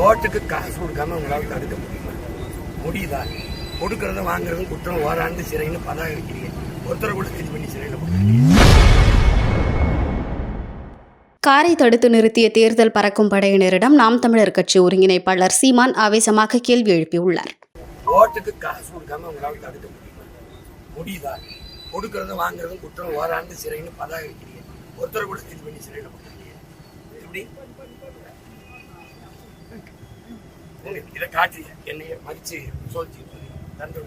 ஓட்டுக்கு காசு கொடுக்காம உங்களால் தடுக்க முடியுமா? முடியுதா? கொடுக்கறத வாங்குறதும் குற்றம், ஓராண்டு சிறைன்னு பதாக இருக்கிறீங்க. ஒருத்தரை கூட கைது பண்ணி சிறையில் போட்டுருக்கீங்க. காரை தடுத்து நிறுத்திய தேர்தல் பறக்கும் படையினரிடம் நாம் தமிழர் கட்சி ஒருங்கிணைப்பாளர் சீமான் ஆவேசமாக கேள்வி எழுப்பியுள்ளார். ஓட்டுக்கு காசு கொடுக்காம உங்களால் தடுக்க முடியுமா? முடியுதா? கொடுக்கறத வாங்குறதும் குற்றம், ஓராண்டு சிறைன்னு பதாக இருக்கிறீங்க. ஒருத்தரை கூட கைது பண்ணி சிறையில் போட்டுருக்கீங்க. எப்படி இதை காட்டி என்னைய மதிச்சு சோதிச்சு தண்டு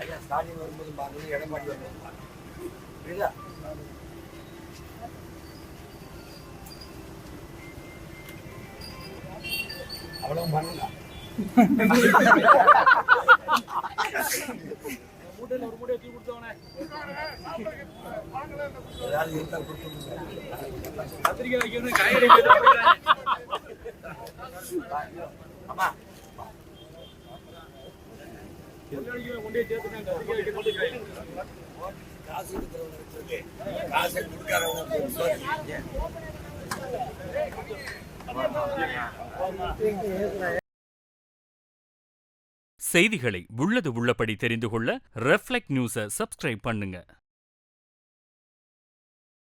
ஐயா ஸ்டாலின் வரும்போது பாருங்க, எடப்பாடி வரும்போது பாருங்க. புரியுதா? அவ்வளவு பண்ணுங்க. ஏதாவது இருந்தா கொடுத்துருங்க. அம்மா காசு கொடுக்குறவங்க காசை கொடுக்காதவங்க செய்திகளை உள்ளது உள்ளபடி தெரிந்து கொள்ள ரெஃப்ளெக்ட் நியூஸை சப்ஸ்கிரைப் பண்ணுங்க.